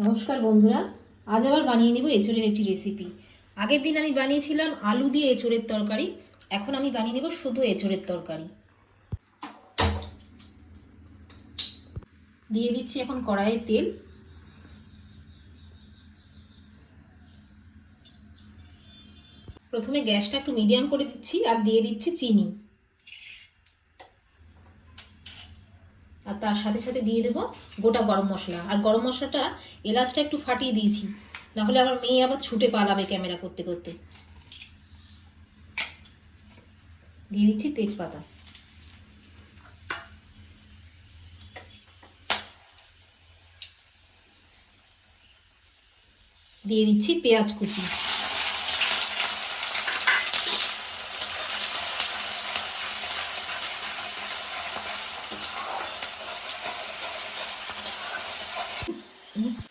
নমস্কার বন্ধুরা, আজ আবার বানিয়ে নেব এঁচোড়ের একটি রেসিপি। আগের দিন আমি বানিয়েছিলাম আলু দিয়ে এঁচোড়ের তরকারি, এখন আমি বানিয়ে নেব শুধু এঁচোড়ের তরকারি। দিয়ে দিচ্ছি এখন কড়াইয়ে তেল। প্রথমে গ্যাসটা একটু মিডিয়াম করে দিচ্ছি আর দিয়ে দিচ্ছি চিনি, আর তার সাথে সাথে দিয়ে দেবো গোটা গরম মশলা। আর গরম মশলাটা এলাচটা একটু ফাটিয়ে দিয়েছি, নাহলে আমার মেয়ে আবার ছুটে পালাবে ক্যামেরা করতে করতে। দিয়ে দিচ্ছি তেজপাতা, দিয়ে দিচ্ছি পেঁয়াজ কুচি,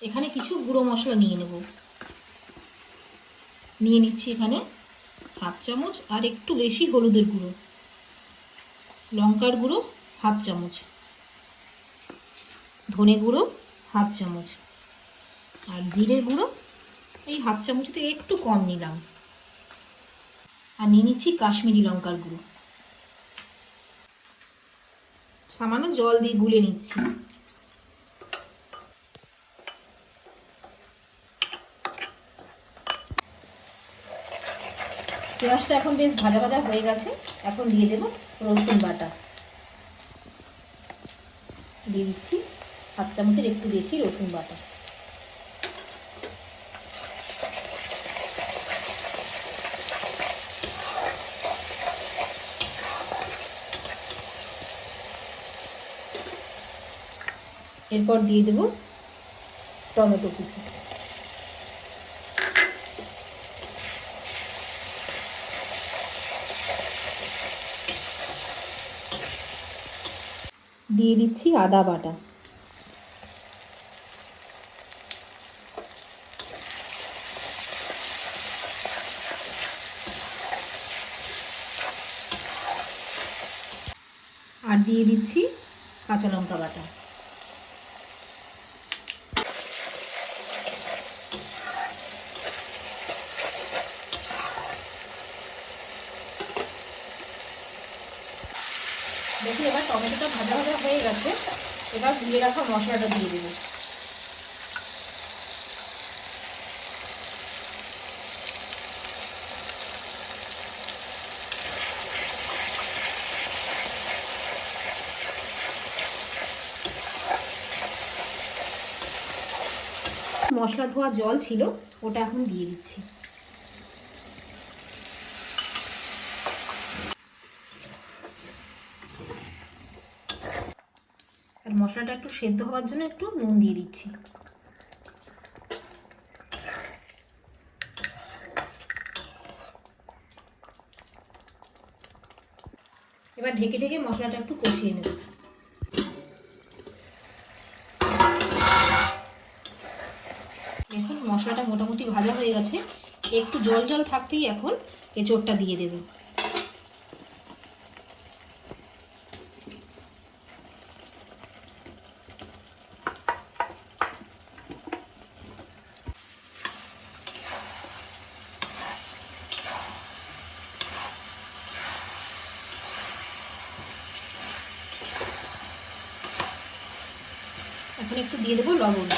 এখানে কিছু গুঁড়ো মশলা নিয়ে নেব। নিয়ে নিচ্ছি এখানে হাফ চামচ আর একটু বেশি হলুদের গুঁড়ো, লঙ্কার গুঁড়ো হাফ চামচ, ধনে গুঁড়ো হাফ চামচ, আর জিরের গুঁড়ো এই হাফ চামচ থেকে একটু কম নিলাম। আর নিয়ে নিচ্ছি কাশ্মীরি লঙ্কার গুঁড়ো। সামান্য জল দিয়ে গুলে নিচ্ছি। পেঁয়াজটা এখন বেশ ভাজা ভাজা হয়ে গেছে, এখন দিয়ে দেব রসুন বাটা। দিয়ে দিচ্ছি হাফ চামচের একটু বেশি রসুন বাটা। এরপর দিয়ে দেব টমেটো কুচি। দিয়ে দিচ্ছি আদা বাটা। আর দিয়ে দিচ্ছি কাঁচা লঙ্কা বাটা। দেখুন এবার টমেটোটা ভাজা ভাজা হয়ে গেছে, এবার গুলে রাখা মশলাটা দিয়ে দেবো। মশলা ধোয়া জল ছিল, ওটা এখন দিয়ে দিচ্ছি। আর মশলাটা একটু সেদ্ধ হওয়ার জন্য একটু নুন দিয়ে দিচ্ছি। এবার ঢেকে ঢেকে মশলাটা একটু কষিয়ে নেব। দেখুন মশলাটা মোটামুটি ভাজা হয়ে গেছে, একটু জল জল থাকতেই এখন এঁচোড়টা দিয়ে দেবে। এখন একটু দিয়ে দেবো লবণ।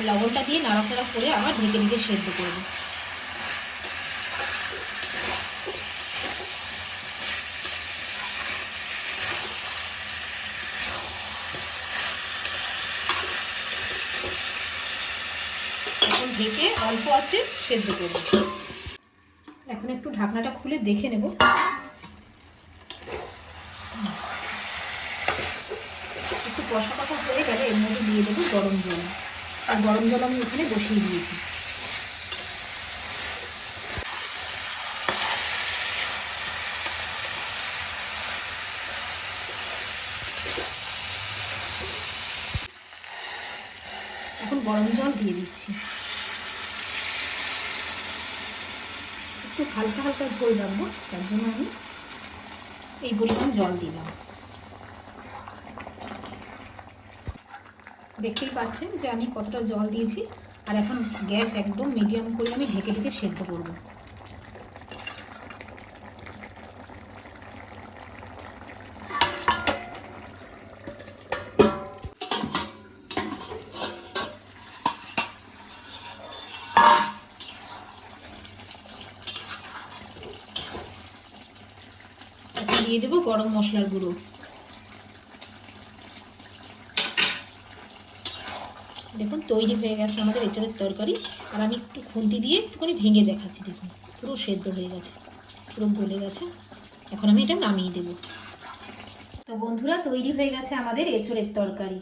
লবণটা দিয়ে নাড়াচাড়া করে আবার ঢেকে ঢেকে সেদ্ধ করবো। এখন ঢেকে অল্প আছে সেদ্ধ করবো। এখন একটু ঢাকনাটা খুলে দেখে নেব। একটু কষা কষা হয়ে গেলে এর মধ্যে দিয়ে দেবো গরম জল। আর গরম জল আমি ওখানে বসিয়ে দিয়েছি। এখন গরম জল দিয়ে দিচ্ছি। একটু হালকা হালকা ঝোল রাখবো, তার জন্য আমি এই পরিমাণ জল দিলাম। দেখতেই পাচ্ছেন যে আমি কতটা জল দিয়েছি। আর এখন গ্যাস একদম মিডিয়াম করে আমি ঢেকে ঢেকে সেদ্ধ করব। এখন দিয়ে দেবো গরম মশলার গুঁড়ো। দেখুন তৈরি হয়ে গেছে আমাদের এঁচোড়ের তরকারি। আর আমি একটু খুন্তি দিয়ে একটুখানি ভেঙে দেখাচ্ছি। দেখুন পুরো সেদ্ধ হয়ে গেছে, পুরো গলে গেছে। এখন আমি এটা নামিয়ে দেব। তো বন্ধুরা, তৈরি হয়ে গেছে আমাদের এঁচোড়ের তরকারি।